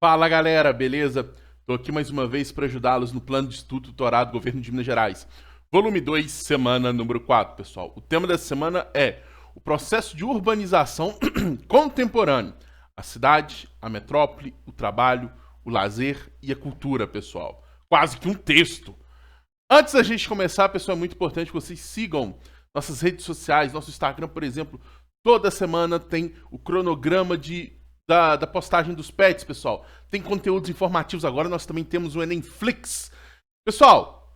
Fala galera, beleza? Tô aqui mais uma vez para ajudá-los no plano de estudo tutorado do Governo de Minas Gerais. Volume 2, semana número 4, pessoal. O tema dessa semana é o processo de urbanização contemporâneo. A cidade, a metrópole, o trabalho, o lazer e a cultura, pessoal. Quase que um texto. Antes da gente começar, pessoal, é muito importante que vocês sigam nossas redes sociais, nosso Instagram, por exemplo. Toda semana tem o cronograma da postagem dos pets, pessoal. Tem conteúdos informativos agora, nós também temos o Enemflix. Pessoal,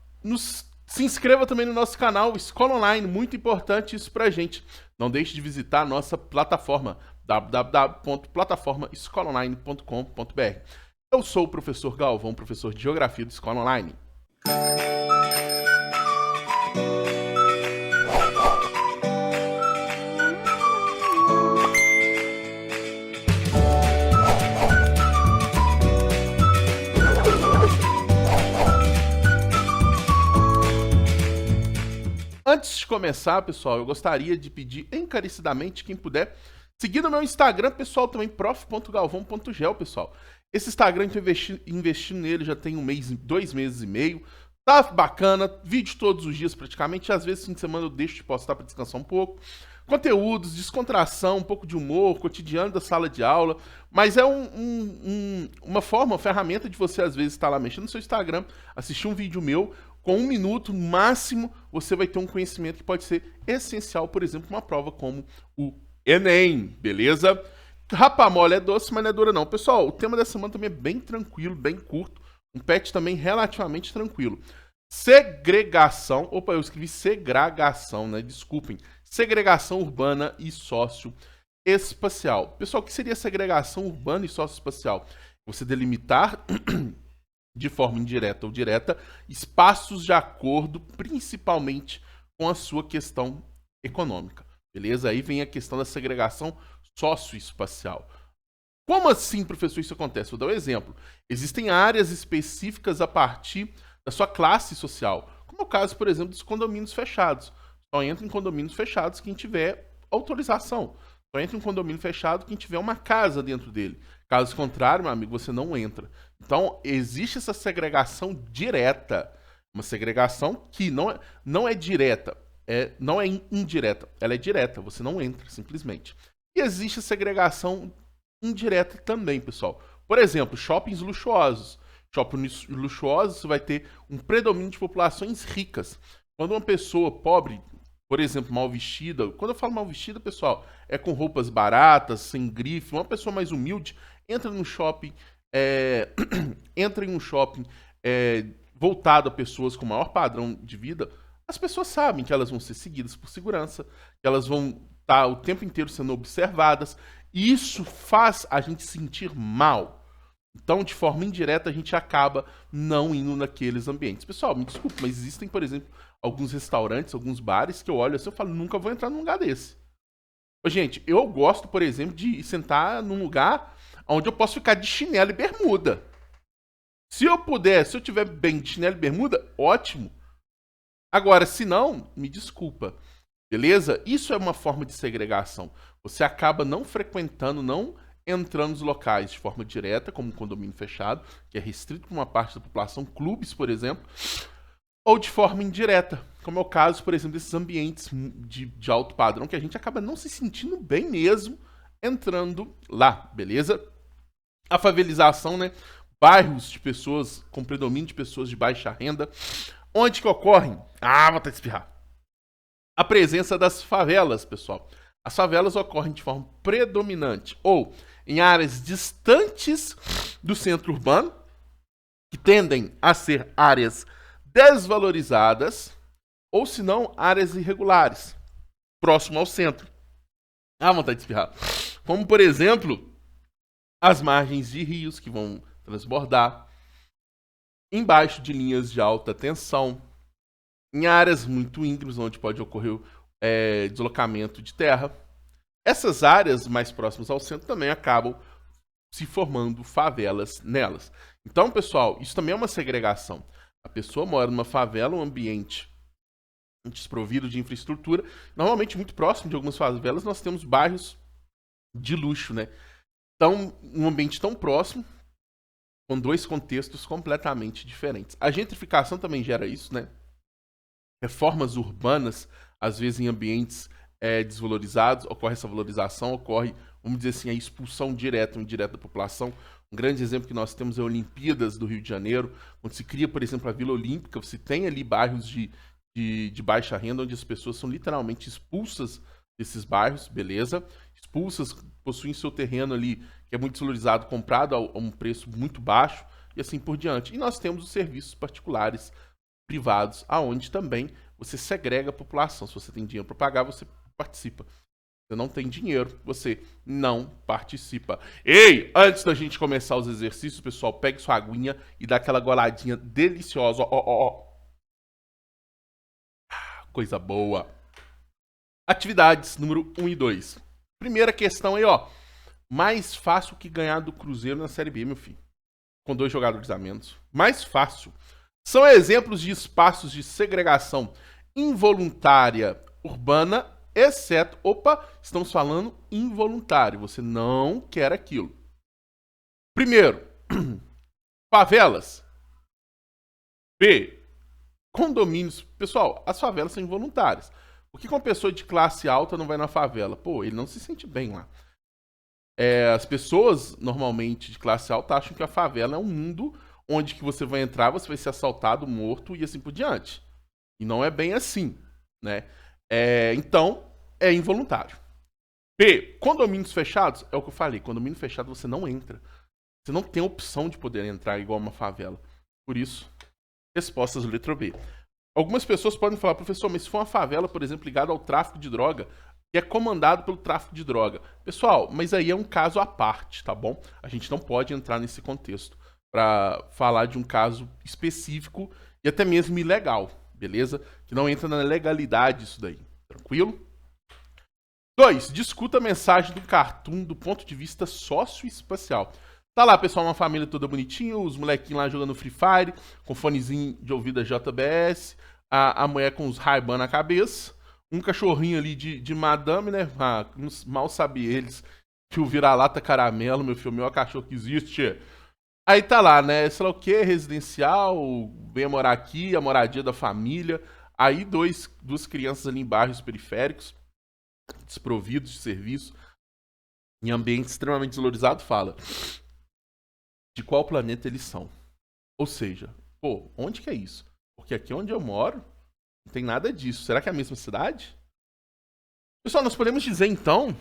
se inscreva também no nosso canal Escola Online, muito importante isso pra gente. Não deixe de visitar a nossa plataforma www.plataformaescolaonline.com.br. Eu sou o professor Galvão, professor de Geografia do Escola Online. Antes de começar, pessoal, eu gostaria de pedir encarecidamente, quem puder, seguir no meu Instagram, pessoal, também, prof.galvão.gel, pessoal. Esse Instagram, eu tô investindo nele já tem 2 meses e meio. Tá bacana, vídeo todos os dias praticamente, às vezes fim de semana eu deixo de postar para descansar um pouco. Conteúdos, descontração, um pouco de humor, cotidiano da sala de aula, mas é uma ferramenta de você às vezes estar lá mexendo no seu Instagram, assistir um vídeo meu, com 1 minuto, no máximo, você vai ter um conhecimento que pode ser essencial, por exemplo, uma prova como o Enem, beleza? Rapamole é doce, mas não é dura não. Pessoal, o tema dessa semana também é bem tranquilo, bem curto, um pet também relativamente tranquilo. Segregação, opa, eu escrevi segregação, né? Desculpem. Segregação urbana e socioespacial. Pessoal, o que seria segregação urbana e socioespacial? Você delimitar de forma indireta ou direta, espaços de acordo principalmente com a sua questão econômica, beleza? Aí vem a questão da segregação socioespacial. Como assim, professor, isso acontece? Vou dar um exemplo. Existem áreas específicas a partir da sua classe social, como é o caso, por exemplo, dos condomínios fechados. Só entra em condomínios fechados quem tiver autorização. Só entra em condomínio fechado quem tiver uma casa dentro dele. Caso contrário, meu amigo, você não entra. Então, existe essa segregação direta. Uma segregação que não é direta, não é indireta. Ela é direta, você não entra, simplesmente. E existe a segregação indireta também, pessoal. Por exemplo, shoppings luxuosos. Shoppings luxuosos, você vai ter um predomínio de populações ricas. Quando uma pessoa pobre, por exemplo, mal vestida, quando eu falo mal vestida, pessoal, é com roupas baratas, sem grife, uma pessoa mais humilde, entra no shopping, entra em um shopping voltado a pessoas com maior padrão de vida, as pessoas sabem que elas vão ser seguidas por segurança, que elas vão estar o tempo inteiro sendo observadas, e isso faz a gente sentir mal. Então, de forma indireta, a gente acaba não indo naqueles ambientes. Pessoal, me desculpe, mas existem, por exemplo, alguns restaurantes, alguns bares que eu olho assim e falo, nunca vou entrar num lugar desse. Gente, eu gosto, por exemplo, de sentar num lugar onde eu posso ficar de chinelo e bermuda. Se eu puder, se eu tiver bem de chinelo e bermuda, ótimo. Agora, se não, me desculpa. Beleza? Isso é uma forma de segregação. Você acaba não frequentando, não entrando nos locais de forma direta, como um condomínio fechado, que é restrito para uma parte da população, clubes, por exemplo, ou de forma indireta, como é o caso, por exemplo, desses ambientes de alto padrão, que a gente acaba não se sentindo bem mesmo entrando lá, beleza? A favelização, né? Bairros de pessoas com predomínio de pessoas de baixa renda, onde que ocorrem? Vou até espirrar. A presença das favelas, pessoal. As favelas ocorrem de forma predominante ou em áreas distantes do centro urbano, que tendem a ser áreas desvalorizadas, ou se não, áreas irregulares, próximo ao centro. Vontade de espirrar. Como, por exemplo, as margens de rios que vão transbordar, embaixo de linhas de alta tensão, em áreas muito íngremes, onde pode ocorrer deslocamento de terra. Essas áreas mais próximas ao centro também acabam se formando favelas nelas. Então, pessoal, isso também é uma segregação. A pessoa mora numa favela, um ambiente desprovido de infraestrutura. Normalmente, muito próximo de algumas favelas, nós temos bairros de luxo, né? Então, um ambiente tão próximo, com dois contextos completamente diferentes. A gentrificação também gera isso, né? Reformas urbanas, às vezes em ambientes desvalorizados, ocorre essa valorização, ocorre, vamos dizer assim, a expulsão direta ou indireta da população. Um grande exemplo que nós temos é a Olimpíadas do Rio de Janeiro, onde se cria, por exemplo, a Vila Olímpica. Você tem ali bairros de baixa renda, onde as pessoas são literalmente expulsas desses bairros, beleza? Expulsas, possuem seu terreno ali, que é muito desvalorizado, comprado a um preço muito baixo, e assim por diante. E nós temos os serviços particulares, privados, aonde também você segrega a população. Se você tem dinheiro para pagar, você participa. Você não tem dinheiro, você não participa. Ei, antes da gente começar os exercícios, pessoal, pegue sua aguinha e dá aquela goladinha deliciosa. Ó. Coisa boa. Atividades número 1 e 2. Primeira questão aí, ó. Mais fácil que ganhar do Cruzeiro na Série B, meu filho. Com 2 jogadores a menos. Mais fácil. São exemplos de espaços de segregação involuntária urbana, exceto... Opa, estamos falando involuntário. Você não quer aquilo. Primeiro, favelas. B, condomínios. Pessoal, as favelas são involuntárias. Por que uma pessoa de classe alta não vai na favela? Pô, ele não se sente bem lá. As pessoas, normalmente, de classe alta, acham que a favela é um mundo onde que você vai entrar, você vai ser assaltado, morto e assim por diante. E não é bem assim, né? Então, é involuntário. B, condomínios fechados, é o que eu falei, condomínio fechado você não entra. Você não tem opção de poder entrar igual uma favela. Por isso, respostas letra B. Algumas pessoas podem falar, professor, mas se for uma favela, por exemplo, ligada ao tráfico de droga, que é comandado pelo tráfico de droga. Pessoal, mas aí é um caso à parte, tá bom? A gente não pode entrar nesse contexto para falar de um caso específico e até mesmo ilegal, beleza? Que não entra na legalidade isso daí, tranquilo? 2. Discuta a mensagem do cartoon do ponto de vista socioespacial. Tá lá, pessoal, uma família toda bonitinha, os molequinhos lá jogando Free Fire, com fonezinho de ouvido da JBS, a mulher com os Ray-Ban na cabeça, um cachorrinho ali de madame, né? Mal sabe eles que o vira-lata caramelo, meu filho, o maior cachorro que existe. Aí tá lá, né? Sei lá o que, residencial, venha morar aqui, a moradia da família. Aí duas crianças ali em bairros periféricos, desprovidos de serviço, em ambiente extremamente desvalorizado, fala de qual planeta eles são. Ou seja, pô, onde que é isso? Porque aqui onde eu moro, não tem nada disso. Será que é a mesma cidade? Pessoal, nós podemos dizer então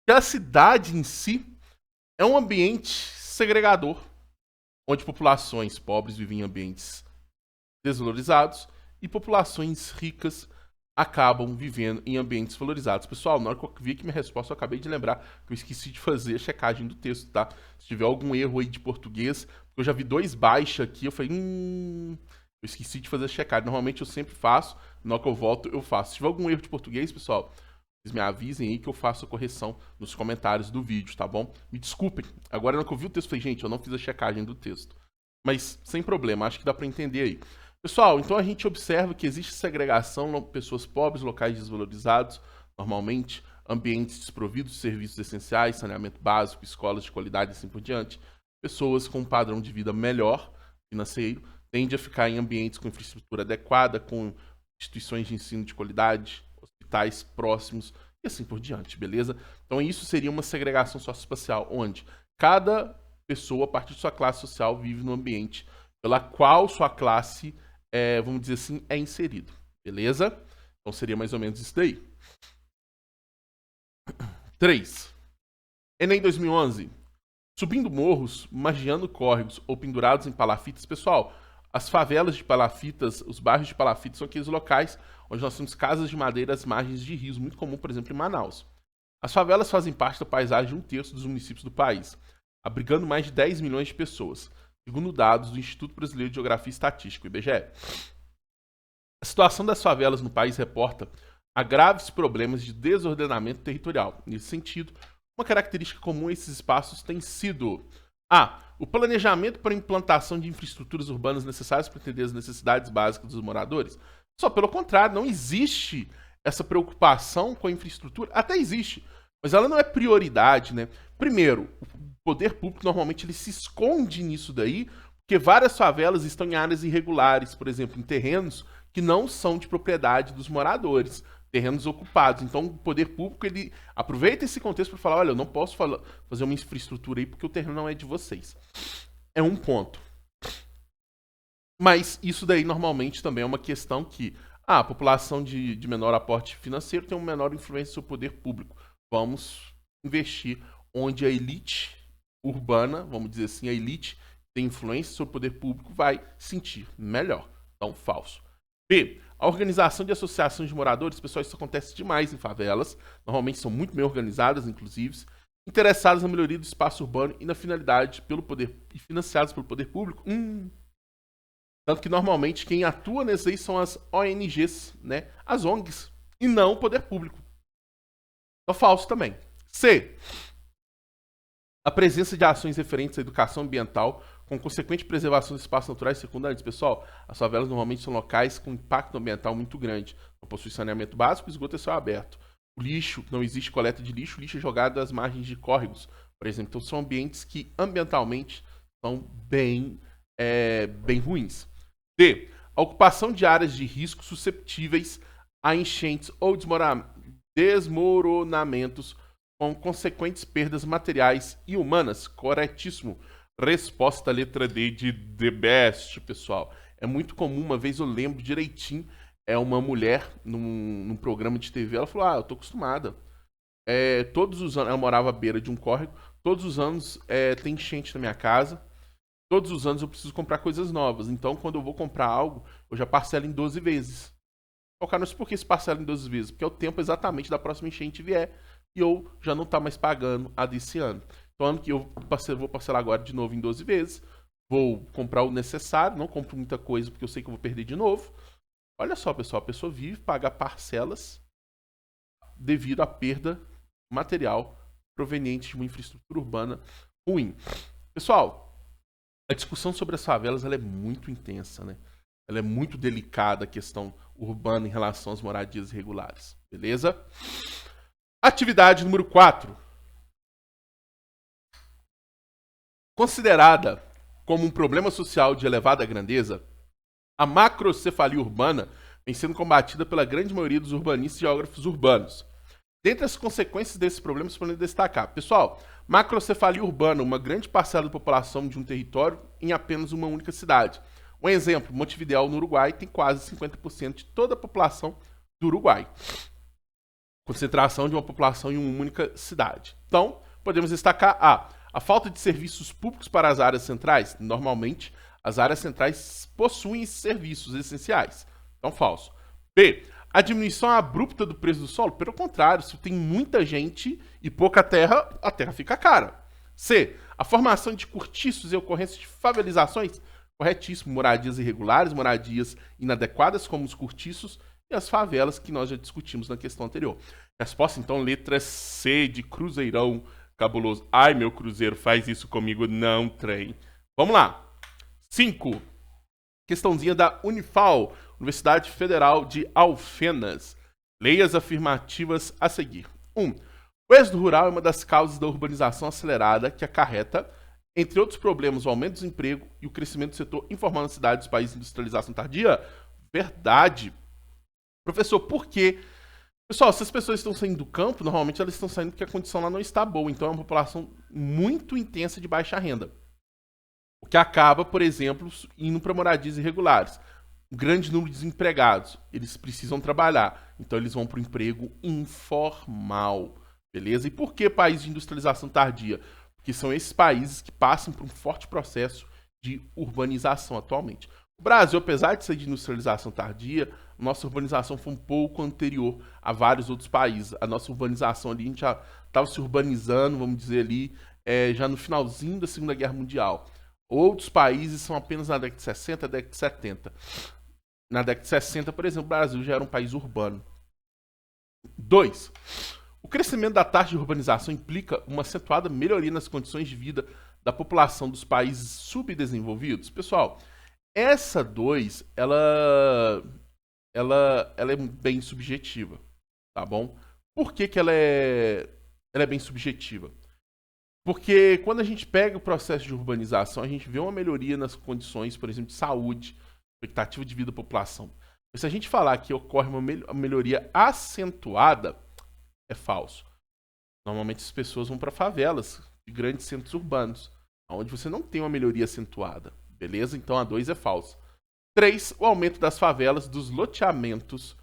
que a cidade em si é um ambiente segregador, onde populações pobres vivem em ambientes desvalorizados e populações ricas acabam vivendo em ambientes valorizados. Pessoal, na hora que eu vi aqui minha resposta, eu acabei de lembrar que eu esqueci de fazer a checagem do texto, tá? Se tiver algum erro aí de português, eu já vi 2 baixa aqui, eu falei, eu esqueci de fazer a checagem. Normalmente eu sempre faço, na hora que eu volto, eu faço. Se tiver algum erro de português, pessoal, vocês me avisem aí que eu faço a correção nos comentários do vídeo, tá bom? Me desculpem. Agora, na hora que eu vi o texto, eu falei, gente, eu não fiz a checagem do texto. Mas, sem problema, acho que dá pra entender aí. Pessoal, então a gente observa que existe segregação em pessoas pobres, locais desvalorizados, normalmente, ambientes desprovidos de serviços essenciais, saneamento básico, escolas de qualidade e assim por diante. Pessoas com um padrão de vida melhor, financeiro, tendem a ficar em ambientes com infraestrutura adequada, com instituições de ensino de qualidade, hospitais próximos e assim por diante, beleza? Então isso seria uma segregação socioespacial, onde cada pessoa, a partir de sua classe social, vive no ambiente pela qual sua classe, vamos dizer assim, é inserido, beleza? Então seria mais ou menos isso daí. 3. Enem 2011. Subindo morros, magiando córregos ou pendurados em palafitas. Pessoal, as favelas de palafitas, os bairros de palafitas são aqueles locais onde nós temos casas de madeira às margens de rios, muito comum, por exemplo, em Manaus. As favelas fazem parte da paisagem de 1/3 dos municípios do país, abrigando mais de 10 milhões de pessoas, segundo dados do Instituto Brasileiro de Geografia e Estatística, IBGE. A situação das favelas no país reporta a graves problemas de desordenamento territorial. Nesse sentido, uma característica comum a esses espaços tem sido o planejamento para a implantação de infraestruturas urbanas necessárias para atender as necessidades básicas dos moradores. Só pelo contrário, não existe essa preocupação com a infraestrutura. Até existe, mas ela não é prioridade, né? Primeiro, poder público normalmente ele se esconde nisso daí, porque várias favelas estão em áreas irregulares, por exemplo, em terrenos que não são de propriedade dos moradores, terrenos ocupados. Então, o poder público ele aproveita esse contexto para falar: olha, eu não posso fazer uma infraestrutura aí porque o terreno não é de vocês. É um ponto. Mas isso daí normalmente também é uma questão que a população de menor aporte financeiro tem uma menor influência sobre o poder público. Vamos investir onde a elite urbana, vamos dizer assim, a elite tem influência sobre o poder público, vai sentir melhor. Então, falso. B. A organização de associações de moradores, pessoal, isso acontece demais em favelas. Normalmente são muito bem organizadas, inclusive, interessadas na melhoria do espaço urbano e na finalidade pelo poder e financiadas pelo poder público. Tanto que normalmente quem atua nesse aí são as ONGs, né? As ONGs, e não o poder público. Então, falso também. C. A presença de ações referentes à educação ambiental, com consequente preservação dos espaços naturais secundários. Pessoal, as favelas normalmente são locais com impacto ambiental muito grande. Não possui saneamento básico, o esgoto é céu aberto. O lixo, não existe coleta de lixo, o lixo é jogado às margens de córregos, por exemplo. Então, são ambientes que ambientalmente são bem ruins. D. A ocupação de áreas de risco susceptíveis a enchentes ou desmoronamentos com consequentes perdas materiais e humanas. Corretíssimo. Resposta letra D de The Best, pessoal. É muito comum, uma vez eu lembro direitinho, uma mulher num programa de TV, ela falou: eu tô acostumada. Todos os anos, ela morava à beira de um córrego, todos os anos tem enchente na minha casa, todos os anos eu preciso comprar coisas novas. Então, quando eu vou comprar algo, eu já parcelo em 12 vezes. Não sei por que se parcela em 12 vezes, porque é o tempo exatamente da próxima enchente vier e eu já não tá mais pagando a desse ano. Então, ano que eu vou parcelar agora de novo em 12 vezes, vou comprar o necessário, não compro muita coisa porque eu sei que eu vou perder de novo. Olha só, pessoal, a pessoa vive pagar parcelas devido à perda material proveniente de uma infraestrutura urbana ruim. Pessoal, a discussão sobre as favelas ela é muito intensa, né? Ela é muito delicada, a questão urbana em relação às moradias irregulares. Beleza? Atividade número 4. Considerada como um problema social de elevada grandeza, a macrocefalia urbana vem sendo combatida pela grande maioria dos urbanistas e geógrafos urbanos. Dentre as consequências desses problemas, podemos destacar: pessoal, macrocefalia urbana, uma grande parcela da população de um território em apenas uma única cidade. Um exemplo, Montevidéu, no Uruguai, tem quase 50% de toda a população do Uruguai. Concentração de uma população em uma única cidade. Então, podemos destacar a falta de serviços públicos para as áreas centrais. Normalmente, as áreas centrais possuem serviços essenciais. Então, falso. B. A diminuição abrupta do preço do solo. Pelo contrário, se tem muita gente e pouca terra, a terra fica cara. C. A formação de cortiços e ocorrência de favelizações. Corretíssimo. Moradias irregulares, moradias inadequadas, como os cortiços e as favelas, que nós já discutimos na questão anterior. Resposta, então, letra C de Cruzeirão cabuloso. Ai, meu cruzeiro, faz isso comigo, não, trem. Vamos lá. 5. Questãozinha da Unifal, Universidade Federal de Alfenas. Leias afirmativas a seguir. 1. O êxodo rural é uma das causas da urbanização acelerada que acarreta, entre outros problemas, o aumento do desemprego e o crescimento do setor informal na cidade dos países de industrialização tardia. Verdade. Professor, por quê? Pessoal, se as pessoas estão saindo do campo, normalmente elas estão saindo porque a condição lá não está boa. Então é uma população muito intensa de baixa renda. O que acaba, por exemplo, indo para moradias irregulares. Um grande número de desempregados. Eles precisam trabalhar. Então eles vão para o emprego informal. Beleza? E por que países de industrialização tardia? Porque são esses países que passam por um forte processo de urbanização atualmente. O Brasil, apesar de ser de industrialização tardia, nossa urbanização foi um pouco anterior a vários outros países. A nossa urbanização ali, a gente já estava se urbanizando, vamos dizer ali, já no finalzinho da Segunda Guerra Mundial. Outros países são apenas na década de 60, década de 70. Na década de 60, por exemplo, o Brasil já era um país urbano. 2. O crescimento da taxa de urbanização implica uma acentuada melhoria nas condições de vida da população dos países subdesenvolvidos. Pessoal, essa 2, ela é bem subjetiva, tá bom? Por que ela é bem subjetiva? Porque quando a gente pega o processo de urbanização, a gente vê uma melhoria nas condições, por exemplo, de saúde, expectativa de vida da população. Mas se a gente falar que ocorre uma melhoria acentuada, é falso. Normalmente as pessoas vão para favelas de grandes centros urbanos, onde você não tem uma melhoria acentuada. Beleza? Então a 2 é falso. 3, o aumento das favelas, dos loteamentos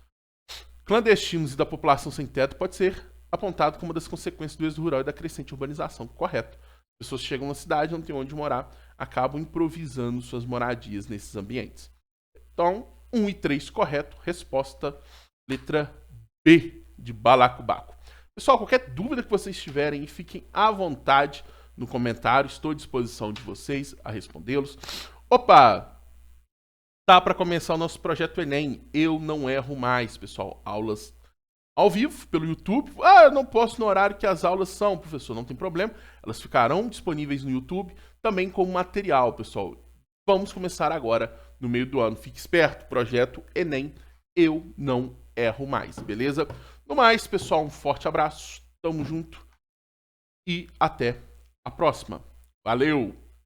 clandestinos e da população sem teto pode ser apontado como uma das consequências do êxodo rural e da crescente urbanização. Correto. Pessoas chegam na cidade, não têm onde morar, acabam improvisando suas moradias nesses ambientes. Então, 1 e 3 correto. Resposta letra B de balacobaco. Pessoal, qualquer dúvida que vocês tiverem, fiquem à vontade no comentário. Estou à disposição de vocês a respondê-los. Opa! Tá para começar o nosso projeto Enem. Eu não erro mais, pessoal. Aulas ao vivo pelo YouTube. Ah, eu não posso no horário que as aulas são, professor. Não tem problema. Elas ficarão disponíveis no YouTube também como material, pessoal. Vamos começar agora no meio do ano. Fique esperto. Projeto Enem. Eu não erro mais, beleza? No mais, pessoal, um forte abraço. Tamo junto. E até a próxima. Valeu!